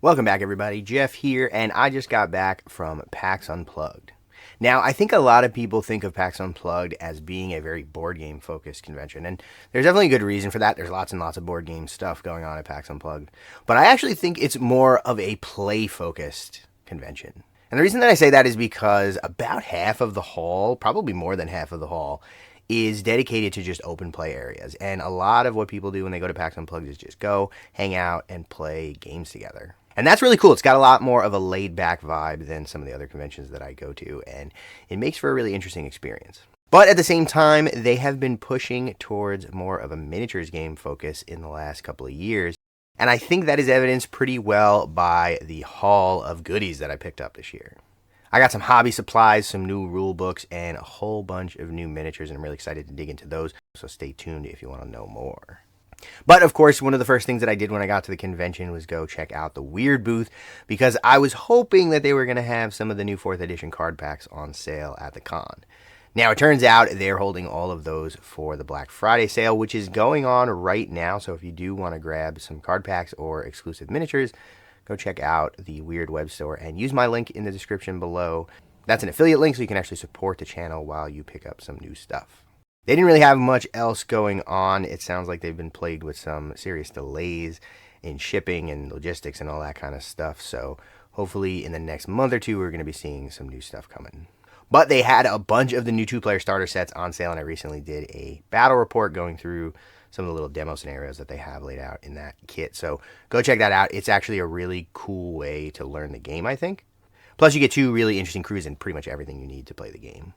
Welcome back, everybody. Jeff here, and I just got back from Pax Unplugged. Now, I think a lot of people think of Pax Unplugged as being a very board game focused convention, and there's definitely a good reason for that. There's lots and lots of board game stuff going on at Pax Unplugged, but I actually think it's more of a play focused convention. And the reason that I say that is because about half of the hall, probably more than half of the hall, is dedicated to just open play areas. And a lot of what people do when they go to PAX Unplugged is just go, hang out, and play games together. And that's really cool. It's got a lot more of a laid-back vibe than some of the other conventions that I go to, and it makes for a really interesting experience. But at the same time, they have been pushing towards more of a miniatures game focus in the last couple of years. And I think that is evidenced pretty well by the haul of goodies that I picked up this year. I got some hobby supplies, some new rule books, and a whole bunch of new miniatures, and I'm really excited to dig into those, so stay tuned if you want to know more. But, of course, one of the first things that I did when I got to the convention was go check out the Weird booth, because I was hoping that they were going to have some of the new 4th edition card packs on sale at the con. Now, it turns out they're holding all of those for the Black Friday sale, which is going on right now, so if you do want to grab some card packs or exclusive miniatures, go check out the Weird web store and use my link in the description below. That's an affiliate link, so you can actually support the channel while you pick up some new stuff. They didn't really have much else going on. It sounds like they've been plagued with some serious delays in shipping and logistics and all that kind of stuff. So hopefully in the next month or two, we're going to be seeing some new stuff coming. But they had a bunch of the new 2-player starter sets on sale, and I recently did a battle report going through some of the little demo scenarios that they have laid out in that kit. So go check that out. It's actually a really cool way to learn the game, I think. Plus, you get 2 really interesting crews and pretty much everything you need to play the game.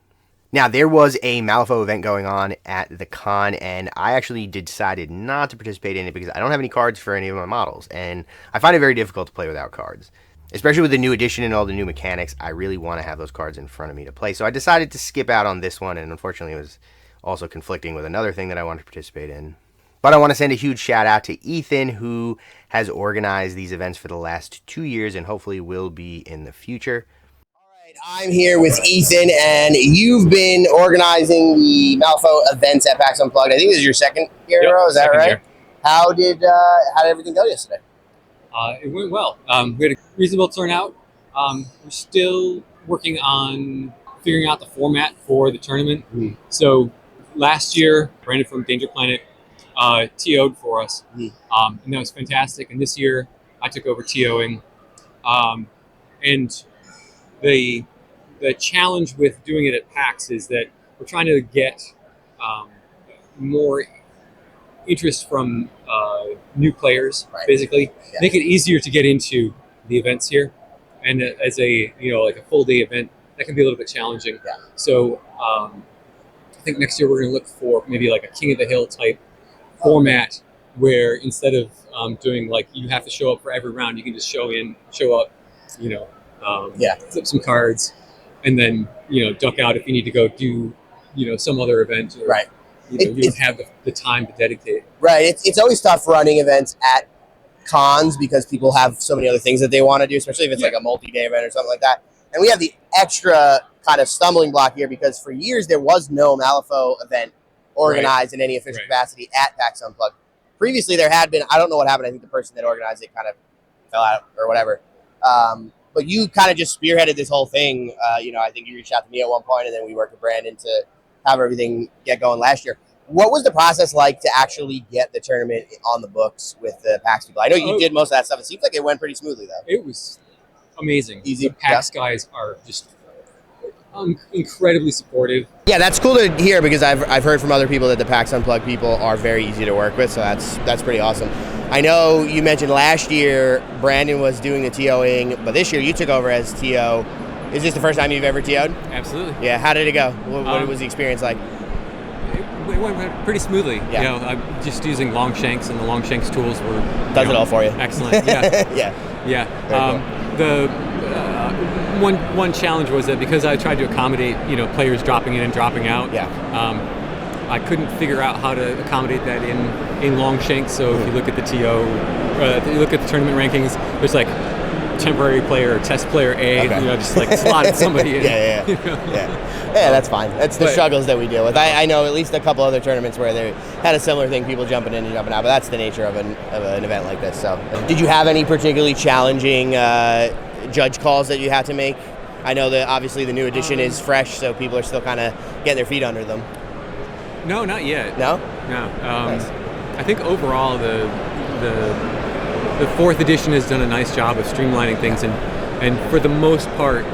Now, there was a Malifaux event going on at the con, and I actually decided not to participate in it because I don't have any cards for any of my models, and I find it very difficult to play without cards. Especially with the new edition and all the new mechanics, I really want to have those cards in front of me to play. So I decided to skip out on this one, and unfortunately it was also conflicting with another thing that I wanted to participate in. But I want to send a huge shout out to Ethan, who has organized these events for the last 2 years and hopefully will be in the future. I'm here with Ethan, and you've been organizing the Malifaux events at PAX Unplugged. I think this is your second year in a row, is that right? Year. How did everything go yesterday? It went well. We had a reasonable turnout. We're still working on figuring out the format for the tournament. So last year, Brandon from Danger Planet TO'd for us, and that was fantastic. And this year, I took over TOing, and the challenge with doing it at PAX is that we're trying to get more interest from new players, basically. Yeah. Make it easier to get into the events here. And as a like a full day event, that can be a little bit challenging. Yeah. So I think next year we're going to look for maybe like a King of the Hill type format where instead of doing like you have to show up for every round, you can just show up, flip some cards, and then duck out if you need to go do some other event. Or, right. You don't have the time to dedicate. Right. It's always tough running events at cons because people have so many other things that they want to do, especially if it's like a multi-day event or something like that. And we have the extra kind of stumbling block here because for years there was no Malifaux event organized in any official capacity at PAX Unplugged. Previously there had been, I don't know what happened, I think the person that organized it kind of fell out or whatever. But you kind of just spearheaded this whole thing. I think you reached out to me at one point, and then we worked with Brandon to have everything get going last year. What was the process like to actually get the tournament on the books with the PAX people? I know you did most of that stuff. It seems like it went pretty smoothly, though. It was amazing. Easy. The PAX guys are just incredibly supportive. Yeah, that's cool to hear because I've heard from other people that the PAX Unplugged people are very easy to work with, so that's pretty awesome. I know you mentioned last year Brandon was doing the TOing, but this year you took over as TO. Is this the first time you've ever TO'd? Absolutely. Yeah, how did it go? What was the experience like? It went pretty smoothly. Yeah. I'm just using Longshanks, and the Longshanks tools were... Does it all for you. Excellent, yeah. Yeah. The one challenge was that because I tried to accommodate, players dropping in and dropping out, I couldn't figure out how to accommodate that in Longshanks. So if you look at the TO, you look at the tournament rankings, there's like temporary player or test player A, just like slotted somebody in. Yeah, that's fine. That's the struggles that we deal with. I know at least a couple other tournaments where they had a similar thing, people jumping in and jumping out, but that's the nature of an event like this. So, did you have any particularly challenging judge calls that you had to make? I know that obviously the new edition is fresh, so people are still kind of getting their feet under them. No, not yet. No? No. Nice. I think overall the fourth edition has done a nice job of streamlining things, and for the most part,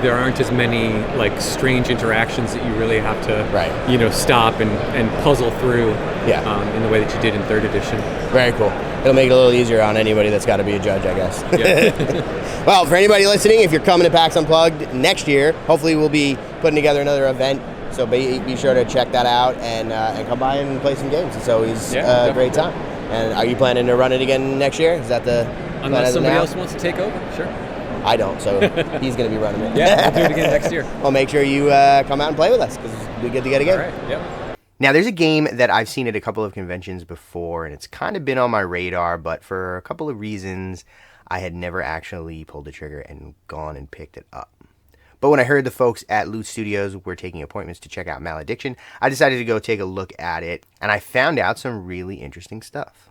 there aren't as many like strange interactions that you really have to stop and puzzle through in the way that you did in third edition. Very cool. It'll make it a little easier on anybody that's got to be a judge, I guess. Yeah. Well, for anybody listening, if you're coming to PAX Unplugged next year, hopefully we'll be putting together another event. So be sure to check that out and come by and play some games. It's always a great time. And are you planning to run it again next year? Is that the unless somebody else wants to take over? Sure. I don't, so he's going to be running it. Yeah, we'll do it again next year. Well, make sure you come out and play with us because it'll be good to get a game. All right. Yep. Now, there's a game that I've seen at a couple of conventions before, and it's kind of been on my radar, but for a couple of reasons, I had never actually pulled the trigger and gone and picked it up. But when I heard the folks at Loot Studios were taking appointments to check out Malediction, I decided to go take a look at it, and I found out some really interesting stuff.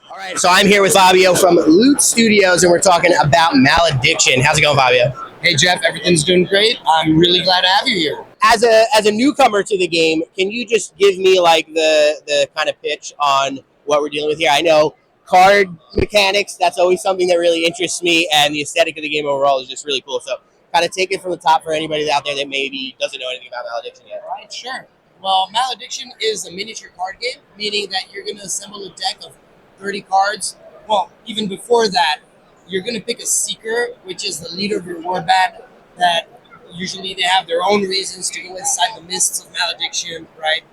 All right, so I'm here with Fabio from Loot Studios, and we're talking about Malediction. How's it going, Fabio? Hey, Jeff, everything's doing great. I'm really glad to have you here. As a newcomer to the game, can you just give me like the kind of pitch on what we're dealing with here? I know card mechanics, that's always something that really interests me, and the aesthetic of the game overall is just really cool. So kind of take it from the top for anybody out there that maybe doesn't know anything about Malediction yet. Right, sure. Well, Malediction is a miniature card game, meaning that you're going to assemble a deck of 30 cards. Well, even before that, you're going to pick a Seeker, which is the leader of your warband, that usually they have their own reasons to go inside the mists of Malediction, right?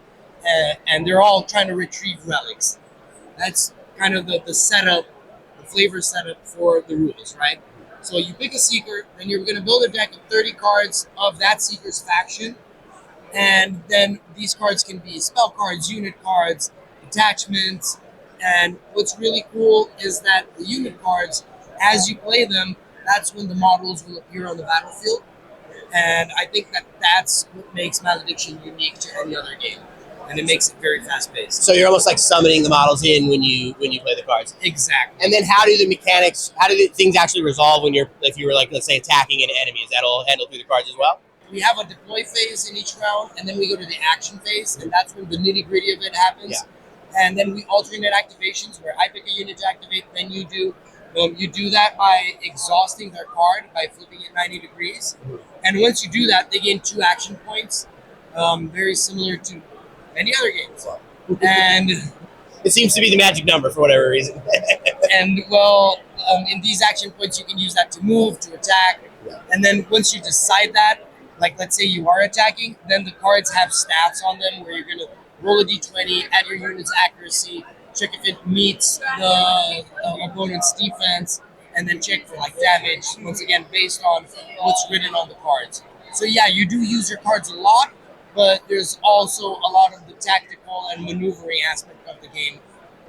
And they're all trying to retrieve relics. That's kind of the setup, the flavor setup for the rules, right? So you pick a Seeker, then you're going to build a deck of 30 cards of that Seeker's faction. And then these cards can be spell cards, unit cards, attachments. And what's really cool is that the unit cards, as you play them, that's when the models will appear on the battlefield. And I think that's what makes Malediction unique to any other game. And it makes it very fast-paced. So you're almost like summoning the models in when you play the cards. Exactly. And then how do things actually resolve if you were like, let's say, attacking an enemy? Is that all handled through the cards as well? We have a deploy phase in each round, and then we go to the action phase, and that's when the nitty-gritty of it happens. Yeah. And then we alternate activations where I pick a unit to activate, then you do. You do that by exhausting their card, by flipping it 90 degrees. And once you do that, they gain 2 action points, very similar to many other games. And it seems to be the magic number for whatever reason. And in these action points, you can use that to move, to attack. Yeah. And then once you decide that, like let's say you are attacking, then the cards have stats on them where you're going to roll a d20, add your unit's accuracy, check if it meets the opponent's defense, and then check for like damage, once again, based on what's written on the cards. So yeah, you do use your cards a lot, but there's also a lot of the tactical and maneuvering aspect of the game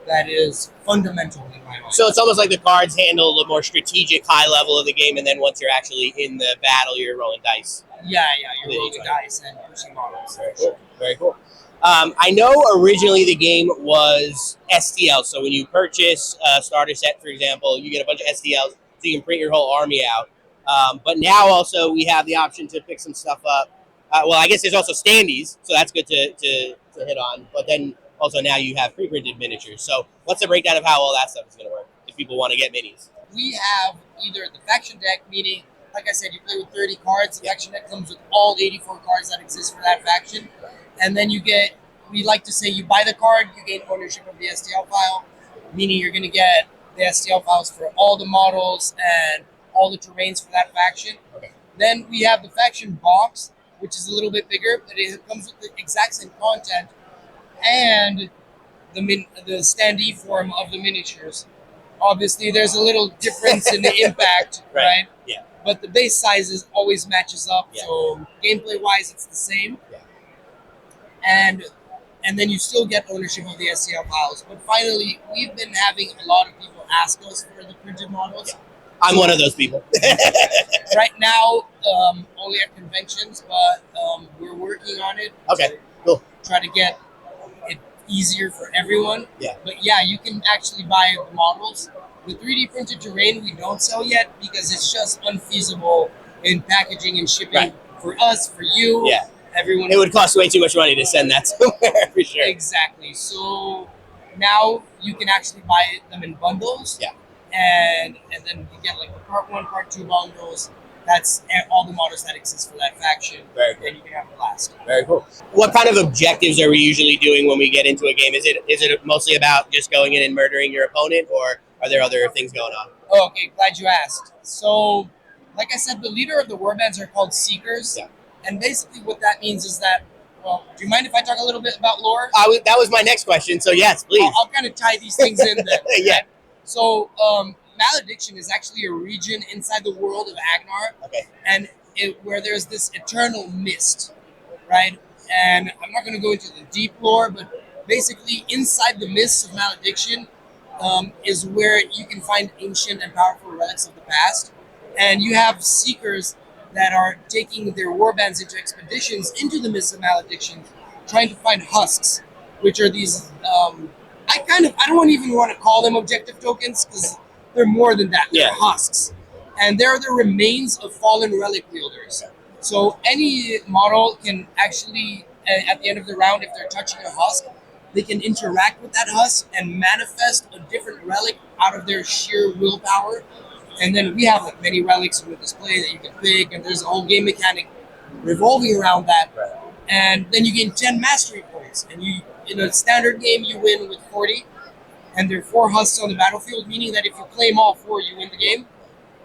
that is fundamental in my mind. So it's almost like the cards handle the more strategic high level of the game, and then once you're actually in the battle, you're rolling dice. Yeah, you're rolling dice and pushing models. Very cool. Very cool. I know originally the game was STL, so when you purchase a starter set, for example, you get a bunch of STLs, so you can print your whole army out. But now also we have the option to pick some stuff up. Well, I guess there's also standees, so that's good to hit on. But then also now you have pre-printed miniatures. So what's the breakdown of how all that stuff is going to work if people want to get minis? We have either the faction deck, meaning, like I said, you play with 30 cards. The faction deck comes with all 84 cards that exist for that faction. And then we like to say you buy the card, you gain ownership of the STL file, meaning you're going to get the STL files for all the models and all the terrains for that faction. Okay. Then we have the faction box, which is a little bit bigger, but it comes with the exact same content and the standee form of the miniatures. Obviously, there's a little difference in the impact, right? Yeah. But the base sizes always matches up, so gameplay-wise, it's the same. Yeah. And then you still get ownership of the STL files. But finally, we've been having a lot of people ask us for the printed models. Yeah. I'm one of those people. Right now, only at conventions, but we're working on it. Okay, cool. Try to get it easier for everyone. Yeah. But yeah, you can actually buy the models. The 3D printed terrain we don't sell yet because it's just unfeasible in packaging and shipping for us, for you, everyone. It would cost way too much money to send that somewhere for sure. Exactly. So now you can actually buy them in bundles. Yeah. And then you get like the part 1, part 2 bundles. That's all the models that exist for that faction. Very cool. And you can have a blast. Very cool. What kind of objectives are we usually doing when we get into a game? Is it mostly about just going in and murdering your opponent, or are there other things going on? Oh, okay, glad you asked. So, like I said, the leader of the warbands are called Seekers. Yeah. And basically what that means is that, well, do you mind if I talk a little bit about lore? That was my next question, so yes, please. I'll kind of tie these things in then. Yeah. Right? So, Malediction is actually a region inside the world of Agnar. Okay. And where there's this eternal mist, right? And I'm not going to go into the deep lore, but basically inside the mists of Malediction is where you can find ancient and powerful relics of the past. And you have seekers that are taking their warbands into expeditions into the mists of Malediction, trying to find husks, which are these, I don't even want to call them objective tokens because they're more than that. They're husks. And they're the remains of fallen relic wielders. So any model can actually, at the end of the round, if they're touching a husk, they can interact with that husk and manifest a different relic out of their sheer willpower. And then we have like many relics in the display that you can pick, and there's a whole game mechanic revolving around that. Right. And then you gain 10 mastery points. And you, in a standard game, you win with 40. And there are 4 husks on the battlefield, meaning that if you claim all 4, you win the game.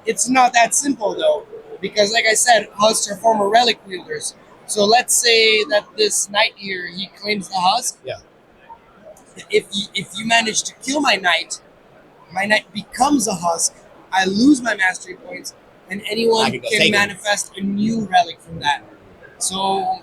It's not that simple, though, because like I said, husks are former relic wielders. So let's say that this knight here, he claims the husk. Yeah. If you manage to kill my knight becomes a husk. I lose my mastery points, and anyone can manifest a new relic from that. So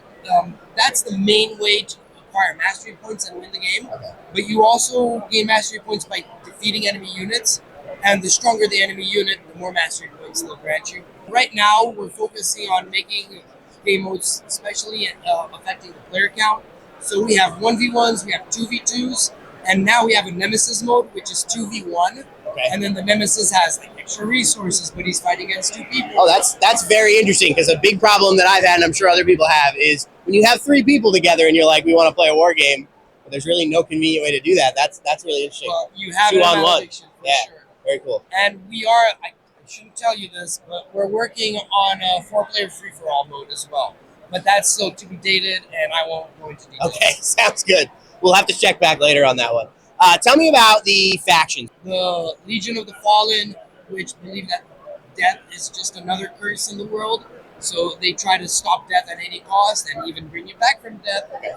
that's the main way to acquire mastery points and win the game. Okay. But you also gain mastery points by defeating enemy units, and the stronger the enemy unit, the more mastery points they'll grant you. Right now, we're focusing on making game modes especially affecting the player count. So we have 1v1s, we have 2v2s, and now we have a Nemesis mode, which is 2v1. Okay. And then the Nemesis has like extra resources, but he's fighting against 2 people. Oh, that's very interesting, because a big problem that I've had, and I'm sure other people have, is when you have 3 people together and you're like, we want to play a war game, but there's really no convenient way to do that. That's really interesting. Well, you have 2 on 1. Sure. Very cool. And we are, I shouldn't tell you this, but we're working on a 4-player free-for-all mode as well. But that's still to be dated, and I won't go into details. Okay, sounds good. We'll have to check back later on that one. Tell me about the factions. The Legion of the Fallen, which believe that death is just another curse in the world. So they try to stop death at any cost and even bring you back from death. Okay.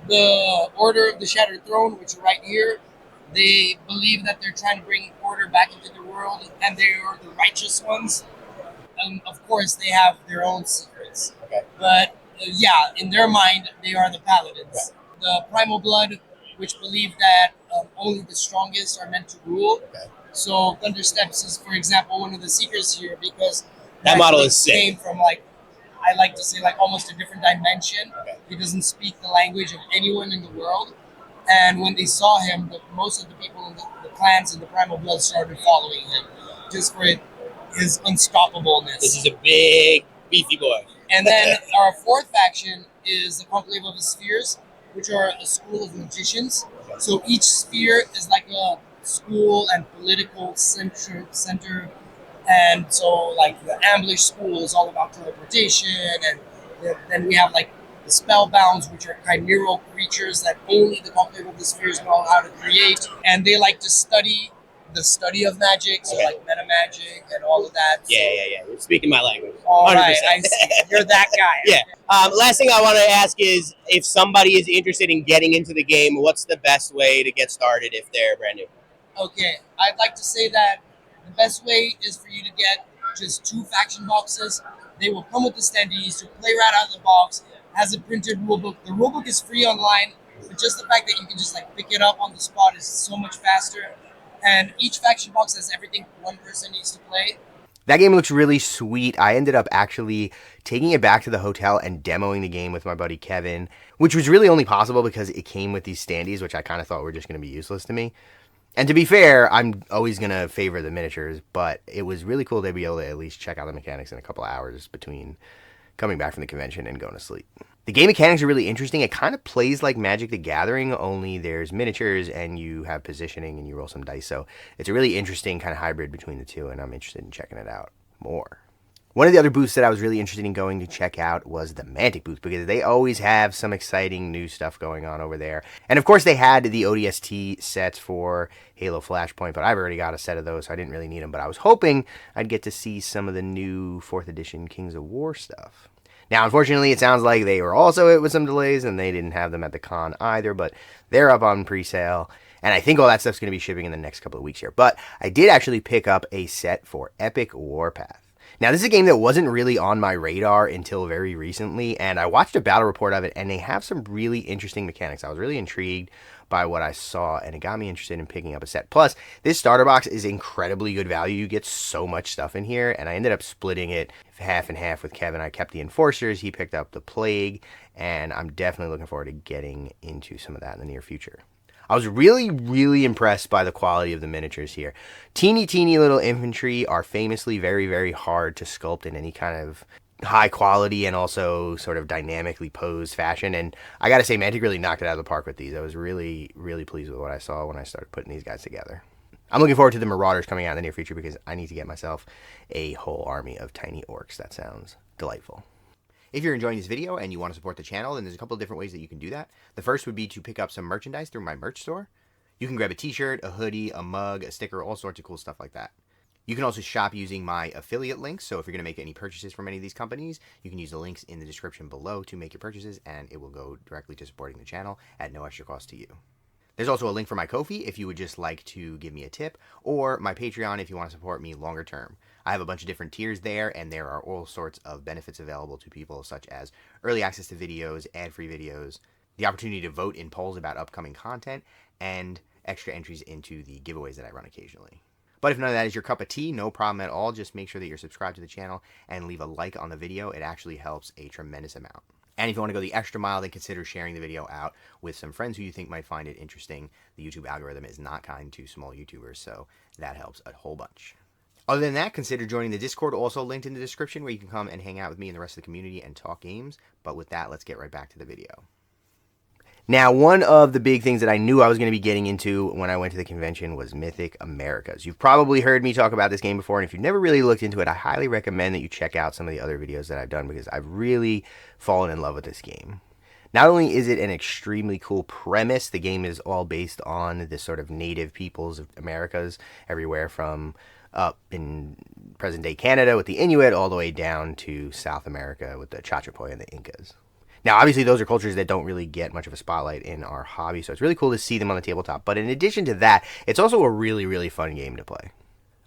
The Order of the Shattered Throne, which are right here, they believe that they're trying to bring order back into the world, and they are the righteous ones. Of course, they have their own secrets. Okay. But yeah, in their mind, they are the paladins. Right. The Primal Blood, which believe that only the strongest are meant to rule. Okay. So Thundersteps is, for example, one of the seekers here because that model is sick. Came from I like to say almost a different dimension. Okay. He doesn't speak the language of anyone in the world. And when they saw him, most of the people in the clans in the Primal Blood started following him just for his unstoppableness. This is a big, beefy boy. And then our 4th faction is the Conclave of the Spheres, which are a school of magicians. So each sphere is like a school and political center. And so the Ambush school is all about teleportation. And then we have the Spellbounds, which are chimeral creatures that only the Conclave of the Spheres know how to create. And they like to study the study of magic, so meta magic and all of that. Yeah. You're speaking my language. All 100%. Right, I see. You're that guy. Yeah. Last thing I want to ask is, if somebody is interested in getting into the game, what's the best way to get started if they're brand new? Okay, I'd like to say that the best way is for you to get just 2 faction boxes. They will come with the standees. You play right out of the box. Has a printed rulebook. The rulebook is free online, but just the fact that you can just pick it up on the spot is so much faster. and each faction box has everything one person needs to play. That game looks really sweet. I ended up actually taking it back to the hotel and demoing the game with my buddy Kevin, which was really only possible because it came with these standees, which I kind of thought were just going to be useless to me. And to be fair, I'm always going to favor the miniatures, but it was really cool to be able to at least check out the mechanics in a couple hours between coming back from the convention and going to sleep. The game mechanics are really interesting. It kind of plays like Magic the Gathering, only there's miniatures and you have positioning and you roll some dice. So it's a really interesting kind of hybrid between the two, and I'm interested in checking it out more. One of the other booths that I was really interested in going to check out was the Mantic booth, because they always have some exciting new stuff going on over there. And of course they had the ODST sets for Halo Flashpoint, but I've already got a set of those, so I didn't really need them. But I was hoping I'd get to see some of the new 4th edition Kings of War stuff. Now, unfortunately, it sounds like they were also hit with some delays, and they didn't have them at the con either, but they're up on pre-sale, and I think all that stuff's going to be shipping in the next couple of weeks here. But I did actually pick up a set for Epic Warpath. Now, this is a game that wasn't really on my radar until very recently, and I watched a battle report of it, and they have some really interesting mechanics. I was really intrigued by what I saw, and it got me interested in picking up a set. Plus, this starter box is incredibly good value. You get so much stuff in here, and I ended up splitting it half and half with Kevin. I kept the Enforcers, he picked up the Plague, and I'm definitely looking forward to getting into some of that in the near future. I was really impressed by the quality of the miniatures here. Teeny little infantry are famously very hard to sculpt in any kind of high quality and also sort of dynamically posed fashion, and I gotta say, Mantic really knocked it out of the park with these. I was really pleased with what I saw when I started putting these guys together. I'm looking forward to the Marauders coming out in the near future because I need to get myself a whole army of tiny orcs. That sounds delightful. If you're enjoying this video and you want to support the channel, then there's a couple of different ways that you can do that. The first would be to pick up some merchandise through my merch store. You can grab a t-shirt, a hoodie, a mug, a sticker, all sorts of cool stuff like that. You can also shop using my affiliate links, so if you're going to make any purchases from any of these companies, you can use the links in the description below to make your purchases, and it will go directly to supporting the channel at no extra cost to you. There's also a link for my Ko-fi if you would just like to give me a tip, or my Patreon if you want to support me longer term. I have a bunch of different tiers there, and there are all sorts of benefits available to people, such as early access to videos, ad-free videos, the opportunity to vote in polls about upcoming content, and extra entries into the giveaways that I run occasionally. But if none of that is your cup of tea, no problem at all. Just make sure that you're subscribed to the channel and leave a like on the video. It actually helps a tremendous amount. And if you want to go the extra mile, then consider sharing the video out with some friends who you think might find it interesting. The YouTube algorithm is not kind to small YouTubers, so that helps a whole bunch. Other than that, consider joining the Discord, also linked in the description, where you can come and hang out with me and the rest of the community and talk games. But with that, let's get right back to the video. Now, one of the big things that I knew I was going to be getting into when I went to the convention was Mythic Americas. You've probably heard me talk about this game before, and if you've never really looked into it, I highly recommend that you check out some of the other videos that I've done, because I've really fallen in love with this game. Not only is it an extremely cool premise, the game is all based on the sort of native peoples of Americas, everywhere from up in present-day Canada with the Inuit, all the way down to South America with the Chachapoy and the Incas. Now, obviously, those are cultures that don't really get much of a spotlight in our hobby, so it's really cool to see them on the tabletop. But in addition to that, it's also a really fun game to play.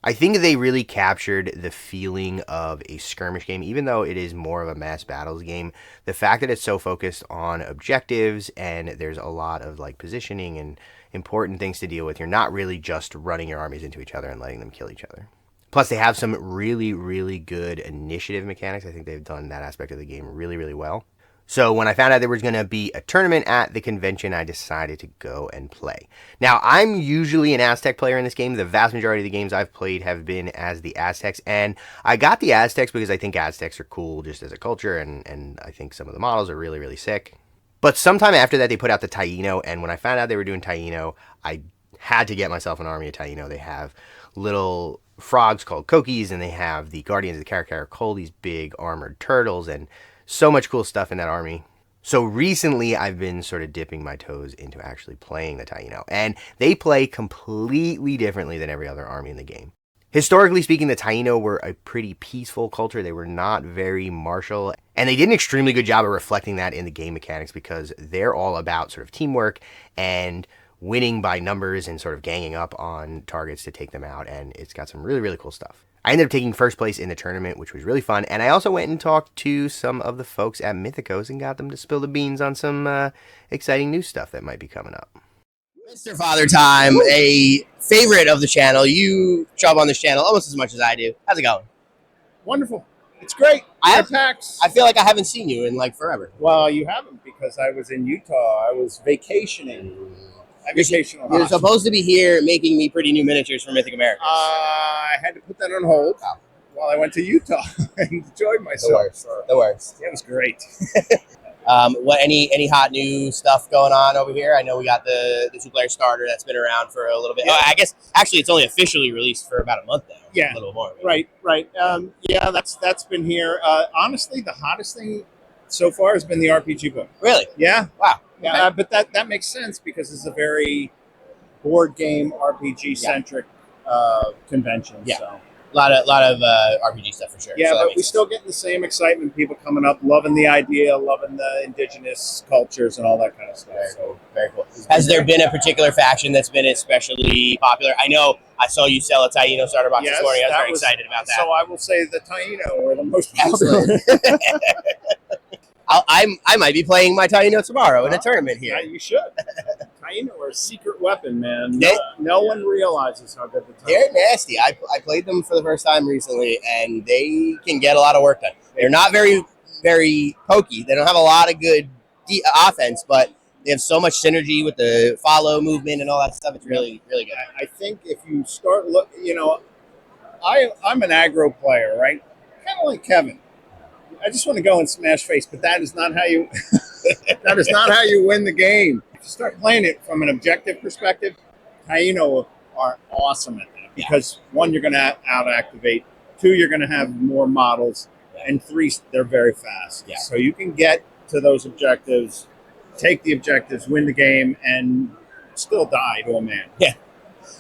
I think they really captured the feeling of a skirmish game, even though it is more of a mass battles game. The fact that it's so focused on objectives and there's a lot of like positioning and important things to deal with. You're not really just running your armies into each other and letting them kill each other. Plus, they have some really good initiative mechanics. I think they've done that aspect of the game really well. So when I found out there was going to be a tournament at the convention, I decided to go and play. Now, I'm usually an Aztec player in this game. The vast majority of the games I've played have been as the Aztecs, and I got the Aztecs because I think Aztecs are cool just as a culture, and I think some of the models are really sick. But sometime after that, they put out the Taino, and when I found out they were doing Taino, I had to get myself an army of Taino. They have little frogs called Kokis, and they have the Guardians of the Caracal, these big armored turtles, and so much cool stuff in that army. So recently, I've been sort of dipping my toes into actually playing the Taino, and they play completely differently than every other army in the game. Historically speaking, the Taino were a pretty peaceful culture. They were not very martial, and they did an extremely good job of reflecting that in the game mechanics, because they're all about sort of teamwork and winning by numbers and sort of ganging up on targets to take them out, and it's got some really cool stuff. I ended up taking first place in the tournament, which was really fun, and I also went and talked to some of the folks at Mythicos and got them to spill the beans on some exciting new stuff that might be coming up. Mr. Father Time, a favorite of the channel. You job on this channel almost as much as I do. How's it going? Wonderful. It's great. I PAX. feel like I haven't seen you in like forever. Well, you haven't because I was in Utah. I was vacationing. I vacation a lot. You're supposed to be here making me pretty new miniatures for Mythic Americas. I had to put that on hold while I went to Utah and enjoyed myself. The worst. It was great. What any hot new stuff going on over here? I know we got the 2-player starter that's been around for a little bit. Yeah. Oh, I guess actually it's only officially released for about a month now. Yeah. A little more. Maybe. Right. Yeah, that's been here. Honestly, the hottest thing so far has been the RPG book. Really? Yeah. Wow. Yeah, but that makes sense because it's a very board game RPG centric convention. Yeah. So. A lot of RPG stuff for sure. Yeah, so but we still getting the same excitement. People coming up, loving the idea, loving the indigenous cultures and all that kind of stuff. Very cool. Has there been a particular faction that's been especially popular? I know I saw you sell a Taino starter box this morning. I was very excited about that. So I will say the Taino are the most popular. I might be playing my Taino tomorrow in a tournament here. Yeah, you should. Taino are a secret weapon, man. They- No one realizes how good the Taino They're nasty. I played them for the first time recently, and they can get a lot of work done. They're not very, very pokey. They don't have a lot of good offense, but they have so much synergy with the follow movement and all that stuff. It's really, really good. I think if you start I'm an aggro player, right? Kind of like Kevin. I just want to go and smash face, but that is not how you win the game. If you start playing it from an objective perspective, Taino are awesome at that because one, you're going to out-activate, two, you're going to have more models, and three, they're very fast. Yeah. So you can get to those objectives, take the objectives, win the game, and still die to a man. Yeah.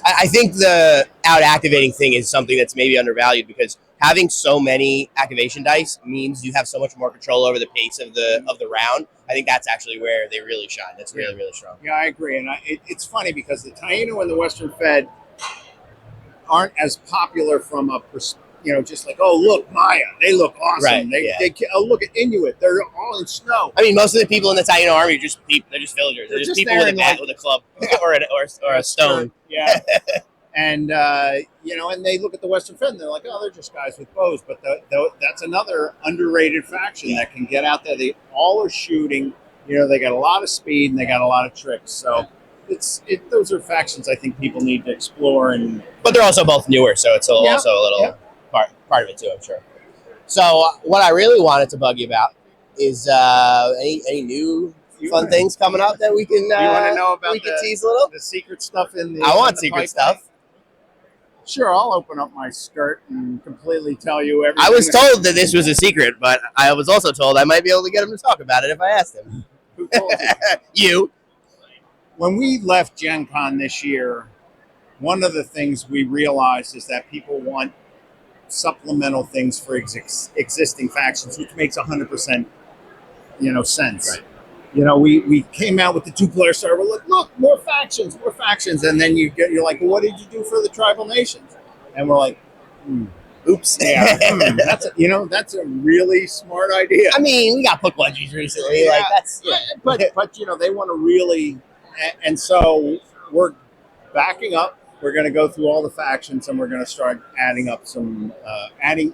I think the out-activating thing is something that's maybe undervalued because having so many activation dice means you have so much more control over the pace of the round. I think that's actually where they really shine. That's really, really strong. Yeah, I agree. And it's funny because the Taino and the Western Fed aren't as popular from a just like, oh, look, Maya, they look awesome. Right, They look at Inuit, they're all in snow. I mean, most of the people in the Taino army are just they're just villagers. They're just people with a bat, with a club or a stone. Yeah. And, and they look at the Western Fed and they're like, oh, they're just guys with bows. But that's another underrated faction that can get out there. They all are shooting. They got a lot of speed and they got a lot of tricks. So those are factions I think people need to explore. But they're also both newer, so it's also a little part of it too, I'm sure. So what I really wanted to bug you about is any new fun things coming up that we can you want to know about tease a little? The secret stuff in the I want the secret pipeline? stuff. Sure, I'll open up my skirt and completely tell you everything. I was told that this was a secret, but I was also told I might be able to get him to talk about it if I asked him. Who told you? You. When we left Gen Con this year, one of the things we realized is that people want supplemental things for existing factions, which makes 100% sense. Right. We came out with the 2-player starter. We're like, look, more factions, and then you're like, well, what did you do for the tribal nations? And we're like, oops. Yeah, that's a really smart idea. I mean, we got Pukwadgies recently. Yeah. Like that's but they want to really, and so we're backing up. We're going to go through all the factions and we're going to start adding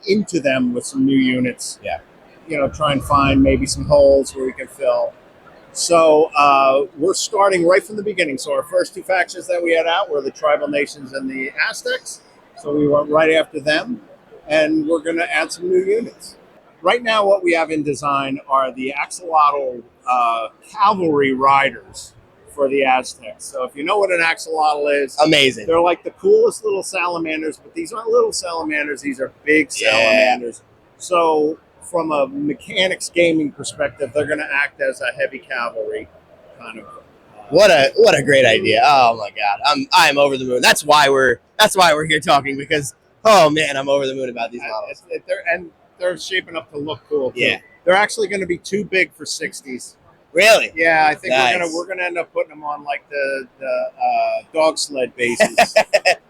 into them with some new units. Yeah. Try and find maybe some holes where we can fill. So we're starting right from the beginning. So our first 2 factions that we had out were the tribal nations and the Aztecs. So we went right after them, and we're going to add some new units. Right now, what we have in design are the axolotl cavalry riders for the Aztecs. So if you know what an axolotl is, amazing. They're like the coolest little salamanders, but these aren't little salamanders. These are big salamanders. So from a mechanics gaming perspective, they're going to act as a heavy cavalry kind of. What a great idea! Oh my God, I'm over the moon. That's why we're here talking because oh man, I'm over the moon about these models. They're shaping up to look cool too. Yeah, they're actually going to be too big for 60s. Really? Yeah, I think nice. we're gonna end up putting them on like the dog sled bases.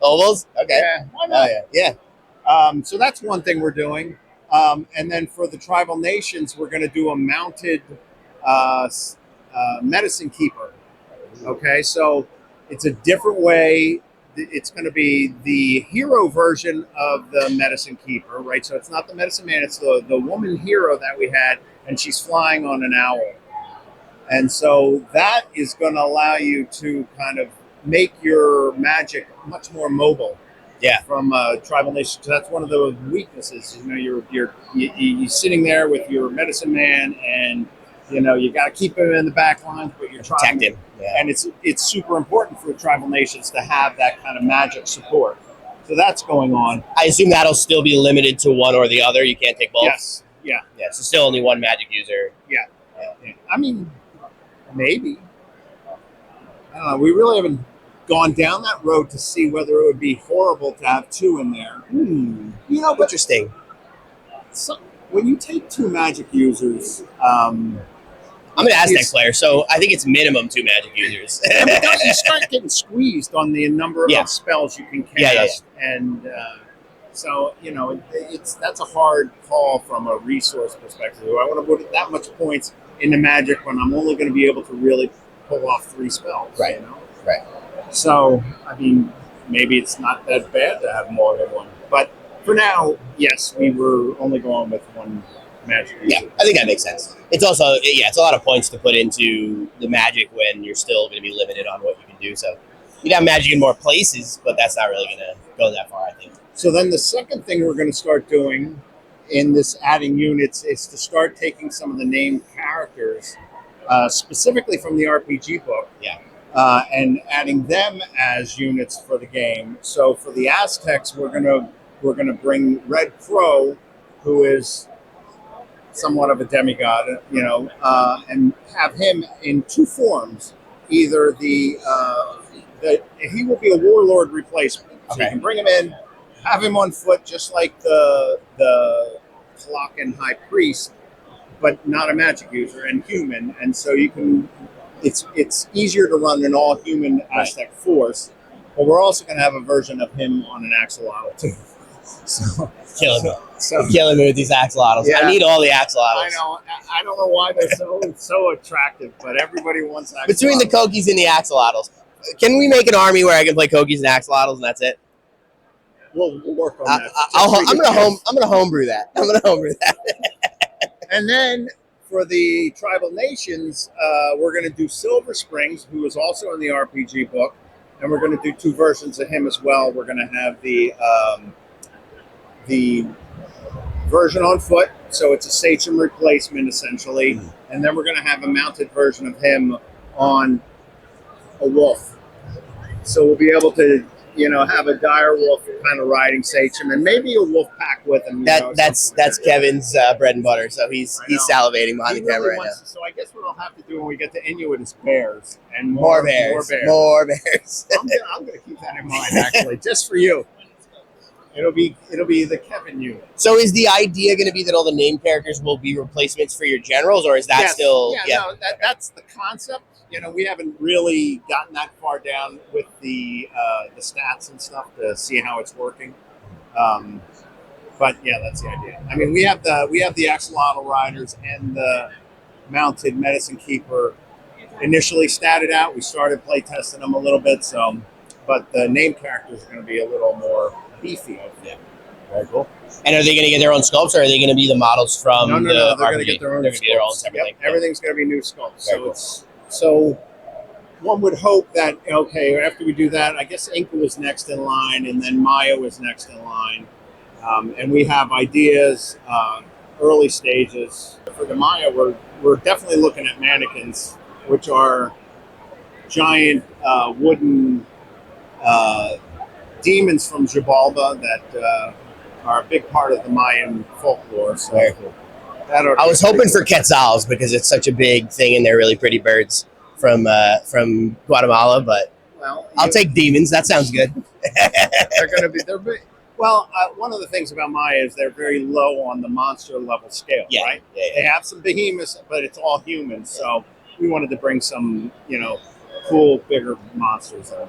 Ovals? Okay. Yeah, why not? Oh, yeah. So that's one thing we're doing. And then for the tribal nations, we're going to do a mounted medicine keeper. Okay, so it's a different way it's going to be the hero version of the medicine keeper, right? So it's not the medicine man; it's the woman hero that we had, and she's flying on an owl. And so that is going to allow you to kind of make your magic much more mobile. Yeah. From tribal nations. So that's one of the weaknesses. You know, you're sitting there with your medicine man, and you know you got to keep him in the back lines, but you're trying protect him. Yeah. And it's super important for tribal nations to have that kind of magic support. So that's going on. I assume that'll still be limited to one or the other. You can't take both. Yes. Yeah. Yeah. So still only one magic user. Yeah. I mean, maybe. I don't know. We really haven't gone down that road to see whether it would be horrible to have two in there. You know, but interesting. So, when you take two magic users, I'm an Aztec player, so I think it's minimum 2 magic users. you start getting squeezed on the number of spells you can cast, and so you know that's a hard call from a resource perspective. I want to put that much points into magic when I'm only going to be able to really pull off 3 spells. Right. You know? Right. So I mean, maybe it's not that bad to have more than one, but for now, yes, we were only going with one magic user. Yeah, I think that makes sense. It's also, it's a lot of points to put into the magic when you're still going to be limited on what you can do. So you'd have magic in more places, but that's not really going to go that far, I think. So then the second thing we're going to start doing in this adding units is to start taking some of the named characters, specifically from the RPG book, and adding them as units for the game. So for the Aztecs, we're gonna bring Red Crow, who is somewhat of a demigod, you know, and have him in 2 forms. Either he will be a warlord replacement, so you can bring him in, have him on foot, just like the Clocken High Priest, but not a magic user and human, and so you can. It's easier to run an all human Aztec force, but we're also going to have a version of him on an axolotl too. So Killing me with these axolotls. Yeah. I need all the axolotls. I know. I don't know why they're so attractive, but everybody wants axolotls. Between the Kokies and the axolotls, can we make an army where I can play Kokies and axolotls and that's it? We'll work on that. I'm gonna homebrew that. And then for the tribal nations, we're going to do Silver Springs, who is also in the RPG book, and we're going to do 2 versions of him as well. We're going to have the version on foot, so it's a Sachem replacement essentially, and then we're going to have a mounted version of him on a wolf. So we'll be able to, you know, have a dire wolf kind of riding Sachem, and maybe a wolf pack with him. That's Kevin's bread and butter. So he's salivating behind the camera right now. So I guess what I'll have to do when we get to Inuit is bears and more bears. I'm gonna keep that in mind actually, just for you. It'll be the Kevin unit. So is the idea going to be that all the named characters will be replacements for your generals, or is that still? No, that's the concept. You know, we haven't really gotten that far down with the stats and stuff to see how it's working. But yeah, that's the idea. I mean, we have the axolotl riders and the mounted medicine keeper initially statted out. We started play testing them a little bit, so but the name characters are going to be a little more beefy. Yeah, very cool. And are they going to get their own sculpts, or are they going to be the models from No, the they're RPG? going to get their own. They're going to be their own separate thing. Everything's going to be new sculpts. Very cool. So one would hope that, okay, after we do that, I guess Inca was next in line, and then Maya was next in line. And we have ideas, early stages. For the Maya, we're definitely looking at mannequins, which are giant wooden demons from Xibalba that are a big part of the Mayan folklore. So very cool. I was hoping for quetzals because it's such a big thing and they're really pretty birds from Guatemala, but I'll take demons. That sounds good. They're big. Well, one of the things about Maya is they're very low on the monster level scale, right? Yeah. They have some behemoths, but it's all humans. So we wanted to bring some, cool, bigger monsters in.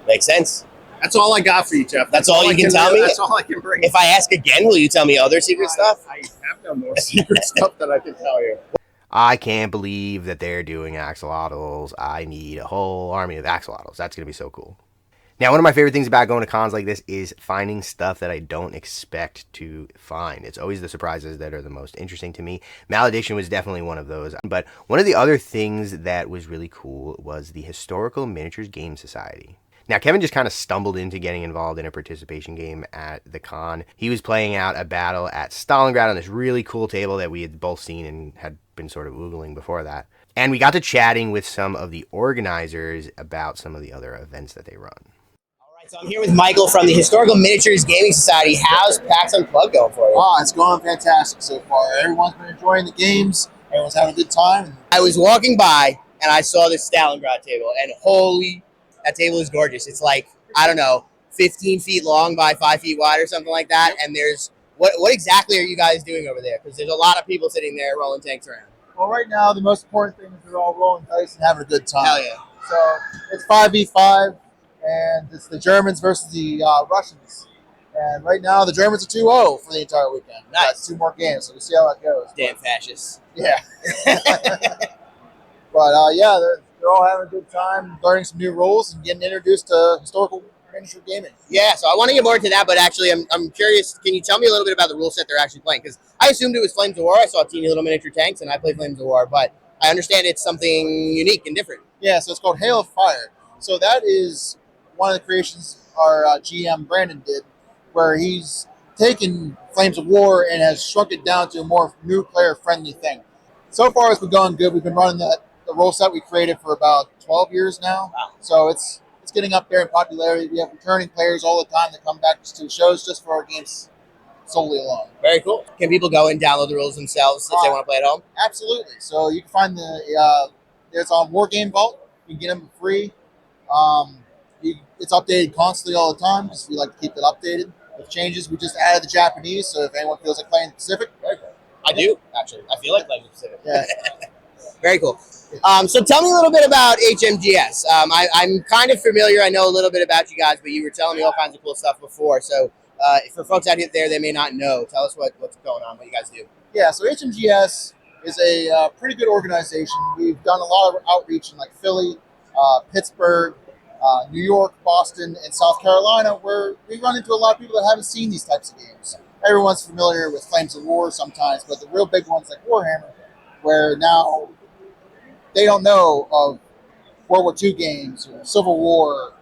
Makes sense. That's all I got for you, Jeff. That's all you can tell me? That's all I can bring. If I ask again, will you tell me other secret stuff? I have no more secret stuff that I can tell you. I can't believe that they're doing axolotls. I need a whole army of axolotls. That's going to be so cool. Now, one of my favorite things about going to cons like this is finding stuff that I don't expect to find. It's always the surprises that are the most interesting to me. Malediction was definitely one of those. But one of the other things that was really cool was the Historical Miniatures Game Society. Now, Kevin just kind of stumbled into getting involved in a participation game at the con. He was playing out a battle at Stalingrad on this really cool table that we had both seen and had been sort of oogling before that. And we got to chatting with some of the organizers about some of the other events that they run. So I'm here with Michael from the Historical Miniatures Gaming Society. How's PAX Unplugged going for you? It's going fantastic so far. Everyone's been enjoying the games. Everyone's having a good time. I was walking by and I saw this Stalingrad table, and holy, that table is gorgeous. It's like, I don't know, 15 feet long by 5 feet wide or something like that. And there's, what exactly are you guys doing over there? Because there's a lot of people sitting there rolling tanks around. Well, right now, the most important thing is they're all rolling dice and having a good time. Hell yeah. So it's 5v5, and it's the Germans versus the Russians. And right now, the Germans are 2-0 for the entire weekend. Nice. That's 2 more games, so we'll see how that goes. Damn fascists. Yeah. But yeah, they're all having a good time, learning some new rules, and getting introduced to historical miniature gaming. Yeah, so I want to get more into that, but actually I'm curious, can you tell me a little bit about the rule set they're actually playing? Because I assumed it was Flames of War. I saw teeny little miniature tanks, and I play Flames of War, but I understand it's something unique and different. Yeah, so it's called Hail of Fire. So that is one of the creations our GM Brandon did, where he's taken Flames of War and has shrunk it down to a more new player-friendly thing. So far, it's been going good. We've been running the role set we created for about 12 years now. Wow. So it's getting up there in popularity. We have returning players all the time that come back to shows just for our games solely alone. Very cool. Can people go and download the rules themselves if they want to play at home? Absolutely. So you can find it's on War Game Vault. You can get them for free. It's updated constantly all the time because we like to keep it updated with changes. We just added the Japanese, so if anyone feels like playing the Pacific, very cool. I do, actually. I feel like playing the Pacific. Yeah. Very cool. So tell me a little bit about HMGS. I'm kind of familiar. I know a little bit about you guys, but you were telling me all kinds of cool stuff before. So for folks out there, they may not know. Tell us what's going on, what you guys do. Yeah, so HMGS is a pretty good organization. We've done a lot of outreach in like Philly, Pittsburgh, New York, Boston, and South Carolina, where we run into a lot of people that haven't seen these types of games. Everyone's familiar with Flames of War sometimes, but the real big ones like Warhammer, where now they don't know of World War II games or Civil War,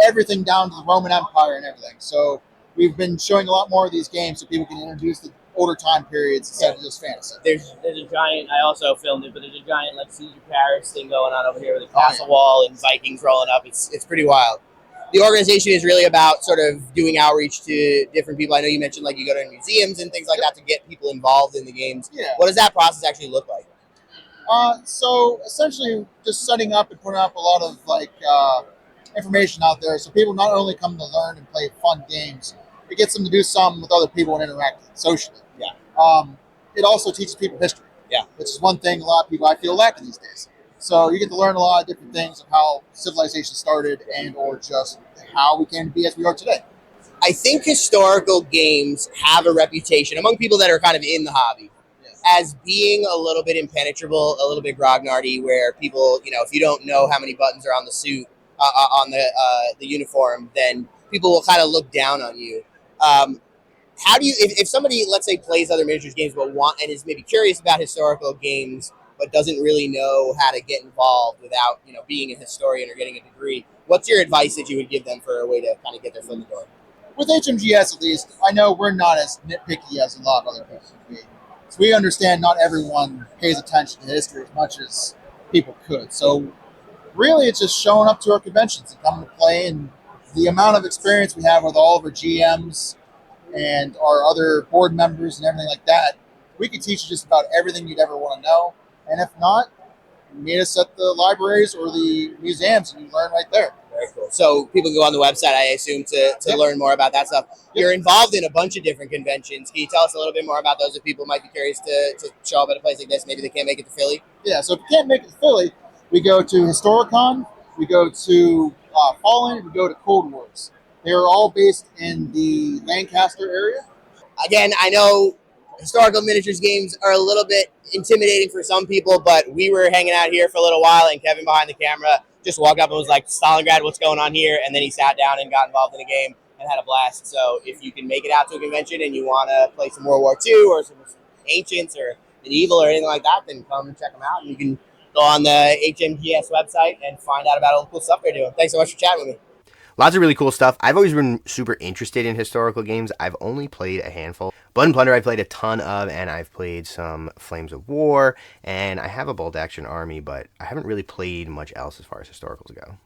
everything down to the Roman Empire and everything. So we've been showing a lot more of these games so people can introduce the older time periods instead of just fantasy. There's a giant, I also filmed it, but there's a giant like Siege of Paris thing going on over here with a castle wall and Vikings rolling up. It's pretty wild. The organization is really about sort of doing outreach to different people. I know you mentioned like you go to museums and things like that to get people involved in the games. Yeah. What does that process actually look like? So essentially just setting up and putting up a lot of like information out there so people not only come to learn and play fun games, it gets them to do something with other people and interact socially. Yeah. It also teaches people history. Yeah. Which is one thing a lot of people I feel lack these days. So you get to learn a lot of different things of how civilization started and or just how we came to be as we are today. I think historical games have a reputation among people that are kind of in the hobby as being a little bit impenetrable, a little bit grognardy, where people, if you don't know how many buttons are on the suit, on the uniform, then people will kind of look down on you. How do you, if somebody, let's say, plays other miniatures games but and is maybe curious about historical games but doesn't really know how to get involved without, being a historian or getting a degree, what's your advice that you would give them for a way to kind of get their foot in the door? With HMGS, at least, I know we're not as nitpicky as a lot of other people can be. So we understand not everyone pays attention to history as much as people could. So really, it's just showing up to our conventions and coming to play, and the amount of experience we have with all of our GMs and our other board members and everything like that, we can teach you just about everything you'd ever want to know. And if not, meet us at the libraries or the museums and you learn right there. Very cool. So people go on the website, I assume, to learn more about that stuff. You're involved in a bunch of different conventions. Can you tell us a little bit more about those if people might be curious to show up at a place like this? Maybe they can't make it to Philly? Yeah, so if you can't make it to Philly, we go to Historicon, we go to Fallen, we go to Cold Wars. They're all based in the Lancaster area. Again, I know historical miniatures games are a little bit intimidating for some people, but we were hanging out here for a little while, and Kevin behind the camera just walked up and was like, Stalingrad, what's going on here? And then he sat down and got involved in the game and had a blast. So if you can make it out to a convention and you want to play some World War II or some Ancients or Medieval or anything like that, then come and check them out. And you can go on the HMGS website and find out about all the cool stuff they're doing. Thanks so much for chatting with me. Lots of really cool stuff. I've always been super interested in historical games. I've only played a handful. Blood and Plunder I played a ton of, and I've played some Flames of War, and I have a Bolt Action Army, but I haven't really played much else as far as historicals go.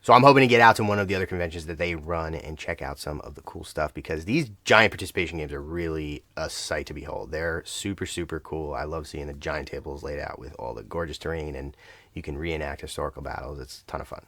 So I'm hoping to get out to one of the other conventions that they run and check out some of the cool stuff, because these giant participation games are really a sight to behold. They're super, super cool. I love seeing the giant tables laid out with all the gorgeous terrain, and you can reenact historical battles. It's a ton of fun.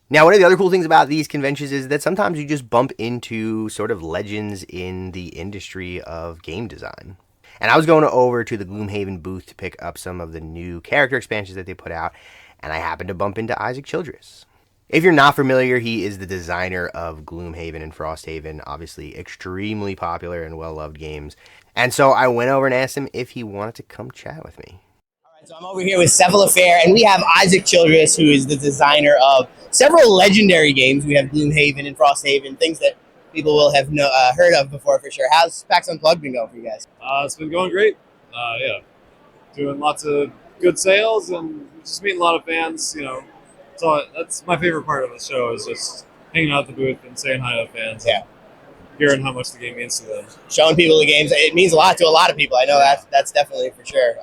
Now, one of the other cool things about these conventions is that sometimes you just bump into sort of legends in the industry of game design. And I was going over to the Gloomhaven booth to pick up some of the new character expansions that they put out, and I happened to bump into Isaac Childress. If you're not familiar, he is the designer of Gloomhaven and Frosthaven, obviously extremely popular and well-loved games. And so I went over and asked him if he wanted to come chat with me. So I'm over here with Cephalofair, and we have Isaac Childress, who is the designer of several legendary games. We have Gloomhaven and Frosthaven, things that people will have heard of before for sure. How's PAX Unplugged been going for you guys? It's been going great. Yeah, doing lots of good sales and just meeting a lot of fans. So that's my favorite part of the show, is just hanging out at the booth and saying hi to the fans. Yeah. Hearing how much the game means to them. Showing people the games, it means a lot to a lot of people. I know that's definitely for sure.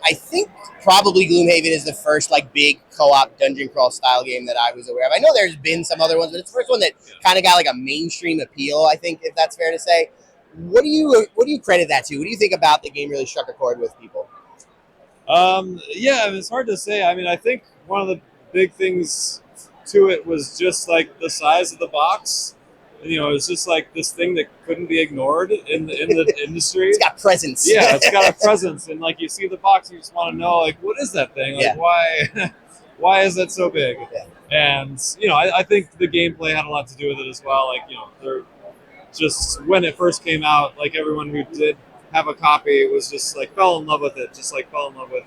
I think probably Gloomhaven is the first big co-op dungeon crawl style game that I was aware of. I know there's been some other ones, but it's the first one that kind of got a mainstream appeal, I think, if that's fair to say. What do you credit that to? What do you think about the game really struck a chord with people? Yeah, it's hard to say. I think one of the big things to it was just the size of the box. It's just this thing that couldn't be ignored in the industry. It's got presence. Yeah, it's got a presence, and you see the box, you just want to know what is that thing? Why is that so big? Yeah. And I think the gameplay had a lot to do with it as well. They're just when it first came out, everyone who did have a copy was just fell in love with it. Just fell in love with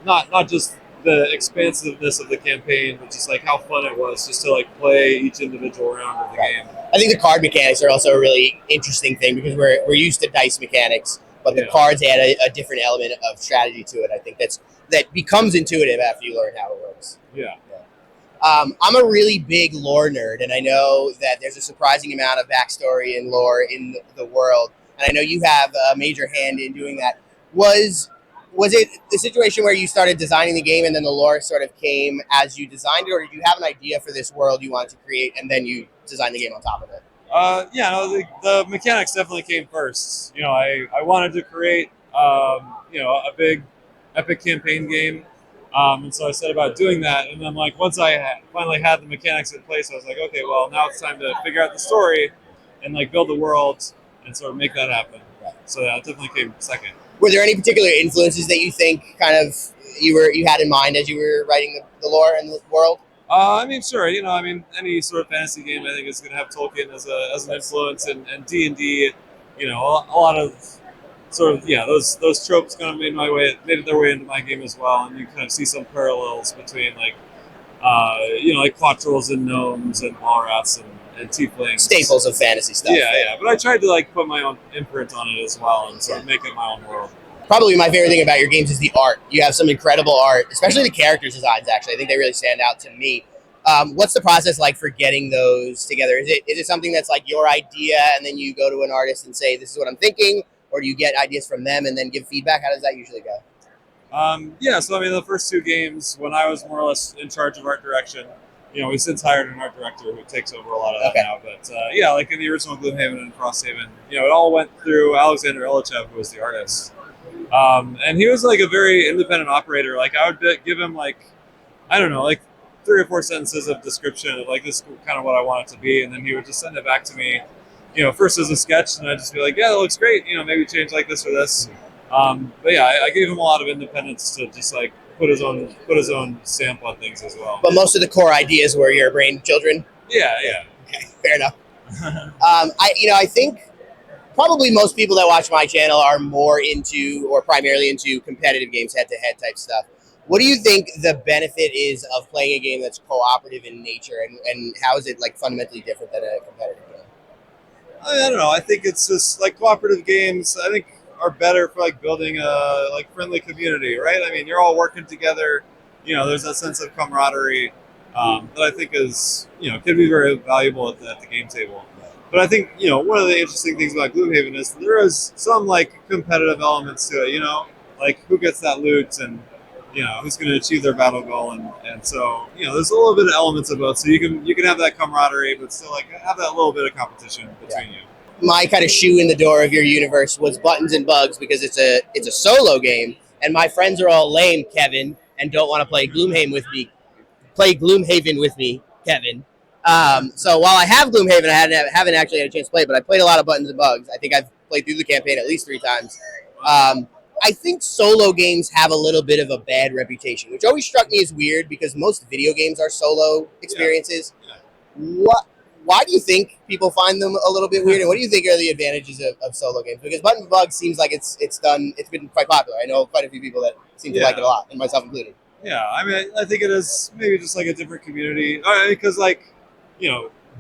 not just the expansiveness of the campaign, but just how fun it was just to play each individual round of the game. I think the card mechanics are also a really interesting thing, because we're used to dice mechanics, but the cards add a different element of strategy to it. I think that becomes intuitive after you learn how it works. Yeah. I'm a really big lore nerd, and I know that there's a surprising amount of backstory and lore in the world, and I know you have a major hand in doing that. Was it the situation where you started designing the game and then the lore sort of came as you designed it, or did you have an idea for this world you wanted to create and then you designed the game on top of it? The mechanics definitely came first. I wanted to create, a big epic campaign game. And so I set about doing that. And then once I finally had the mechanics in place, I was like, okay, well, now it's time to figure out the story and build the world and sort of make that happen. Right. So that definitely came second. Were there any particular influences that you think kind of you had in mind as you were writing the lore and the world? Sure. Any sort of fantasy game, I think, is going to have Tolkien as an influence, and D&D. A lot of sort of those tropes kind of made their way into my game as well, and you kind of see some parallels between quattrolls and gnomes and mallrats and tieflings. Staples of fantasy stuff. Yeah. But I tried to put my own imprint on it as well and sort of make it my own world. Probably my favorite thing about your games is the art. You have some incredible art, especially the characters' designs, actually. I think they really stand out to me. What's the process like for getting those together? Is it something that's your idea and then you go to an artist and say, this is what I'm thinking? Or do you get ideas from them and then give feedback? How does that usually go? So the first two games, when I was more or less in charge of art direction, we since hired an art director who takes over a lot of that now. But in the original Gloomhaven and Frosthaven, it all went through Alexander Illichev, who was the artist. And he was a very independent operator. I would give him 3 or 4 sentences of description of this is kind of what I want it to be, and then he would just send it back to me, first as a sketch, and I'd just be yeah, that looks great, maybe change this or this. I gave him a lot of independence to just put his own stamp on things as well. But most of the core ideas were your brainchildren? Yeah. Okay, fair enough. I think probably most people that watch my channel are more into, or primarily into, competitive games, head-to-head type stuff. What do you think the benefit is of playing a game that's cooperative in nature, and how is it like fundamentally different than a competitive game? I don't know. I think it's just like cooperative games. I think are better for like building a like friendly community, right? I mean, you're all working together. There's that sense of camaraderie that I think is can be very valuable at the game table. But I think one of the interesting things about Gloomhaven is there is some like competitive elements to it. Like who gets that loot and who's going to achieve their battle goal, and so there's a little bit of elements of both. So you can have that camaraderie, but still like have that little bit of competition between you. My kind of shoe in the door of your universe was Buttons and Bugs because it's a solo game, and my friends are all lame, Kevin, and don't want to play Gloomhaven with me. Kevin. So while I have Gloomhaven, I haven't actually had a chance to play, but I played a lot of Buttons and Bugs. I think I've played through the campaign at least 3 times. I think solo games have a little bit of a bad reputation, which always struck me as weird because most video games are solo experiences. Yeah. Why do you think people find them a little bit weird, and what do you think are the advantages of solo games? Because Buttons and Bugs seems like it's been quite popular. I know quite a few people that seem to like it a lot, and myself included. Yeah, I mean, I think it is maybe just like a different community, because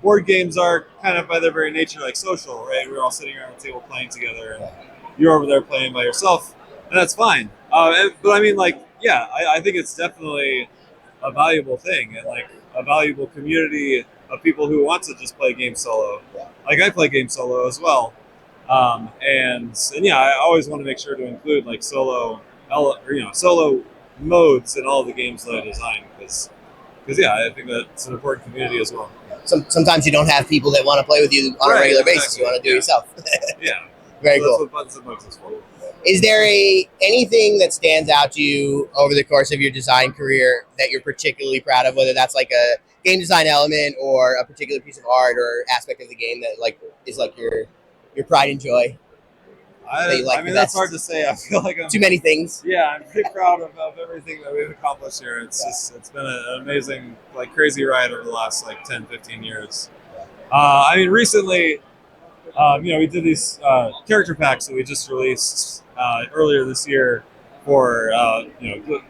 board games are kind of by their very nature like social, right? We're all sitting around the table playing together, and you're over there playing by yourself. And that's fine. But I mean, I think it's definitely a valuable thing and like a valuable community of people who want to just play games solo. Yeah. Like I play games solo as well. And I always want to make sure to include like solo modes in all the games that I design because I think that's an important community as well. Sometimes you don't have people that want to play with you on a regular basis. You want to do it yourself. Yeah. Very cool. That's what Buttons and Bugs is for. Is there anything that stands out to you over the course of your design career that you're particularly proud of, whether that's like a game design element or a particular piece of art or aspect of the game that like is like your pride and joy? That's hard to say. I feel like I'm too many things. Yeah, I'm pretty proud of everything that we've accomplished here. It's been an amazing, like crazy ride over the last like 10, 15 years. Recently, we did these character packs that we just released earlier this year for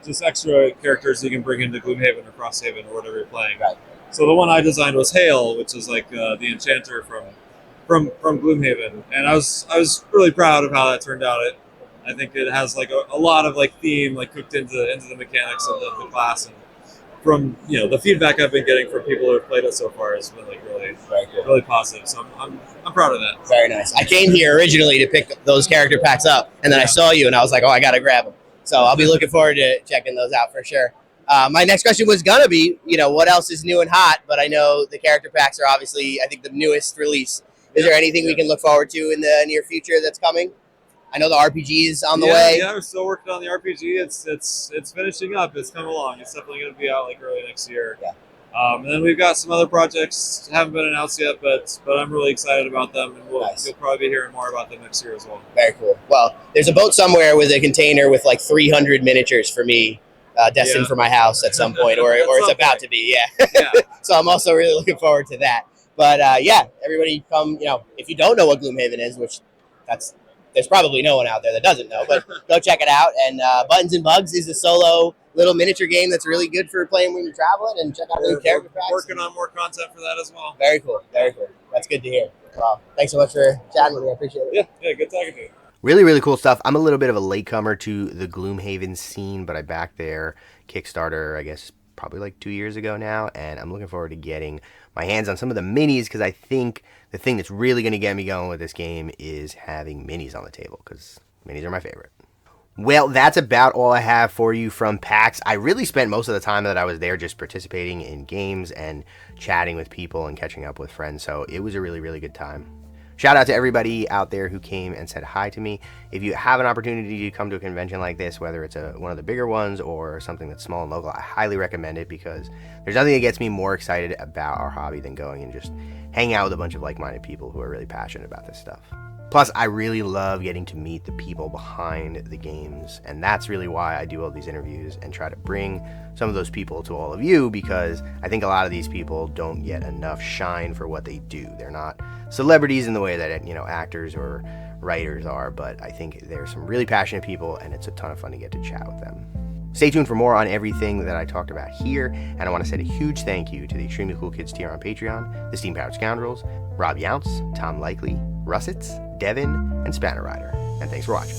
just extra characters you can bring into Gloomhaven or Frosthaven or whatever you're playing. Right. So the one I designed was Hale, which is like the enchanter from Gloomhaven, and I was really proud of how that turned out. I think it has like a lot of like theme like cooked into the mechanics of the class, and from the feedback I've been getting from people who have played it so far has been like really positive. So I'm proud of that. Very nice. I came here originally to pick those character packs up, and then I saw you, and I was like, oh, I gotta grab them. So I'll be looking forward to checking those out for sure. My next question was gonna be, what else is new and hot? But I know the character packs are obviously, I think, the newest release. Is there anything we can look forward to in the near future that's coming? I know the RPG is on the way. Yeah, we're still working on the RPG. It's finishing up. It's coming along. It's definitely going to be out like early next year. Yeah. And then we've got some other projects that haven't been announced yet, but I'm really excited about them, and you'll probably be hearing more about them next year as well. Very cool. Well, there's a boat somewhere with a container with like 300 miniatures for me, destined for my house at some point, or it's about to be. Yeah. So I'm also really looking forward to that. But everybody come. If you don't know what Gloomhaven is, which there's probably no one out there that doesn't know, but go check it out. And Buttons and Bugs is a solo little miniature game that's really good for playing when you're traveling, and check out the character packs. Working on more content for that as well. Very cool. Very cool. That's good to hear. Well, thanks so much for chatting with me. I appreciate it. Yeah, good talking to you. Really, really cool stuff. I'm a little bit of a latecomer to the Gloomhaven scene, but I backed their Kickstarter, I guess, probably like 2 years ago now, and I'm looking forward to getting my hands on some of the minis because I think the thing that's really going to get me going with this game is having minis on the table because minis are my favorite. Well, that's about all I have for you from PAX. I really spent most of the time that I was there just participating in games and chatting with people and catching up with friends, so it was a really, really good time. Shout out to everybody out there who came and said hi to me. If you have an opportunity to come to a convention like this, whether it's one of the bigger ones or something that's small and local, I highly recommend it because there's nothing that gets me more excited about our hobby than going and just hanging out with a bunch of like-minded people who are really passionate about this stuff. Plus, I really love getting to meet the people behind the games, and that's really why I do all these interviews and try to bring some of those people to all of you because I think a lot of these people don't get enough shine for what they do. They're not celebrities in the way that actors or writers are, but I think there's some really passionate people, and it's a ton of fun to get to chat with them. Stay tuned for more on everything that I talked about here, and I want to send a huge thank you to the Extremely Cool Kids tier on Patreon, the Steam Powered Scoundrels, Rob Younce, Tom Likely, Russets, Devin, and Spanner Rider. And thanks for watching.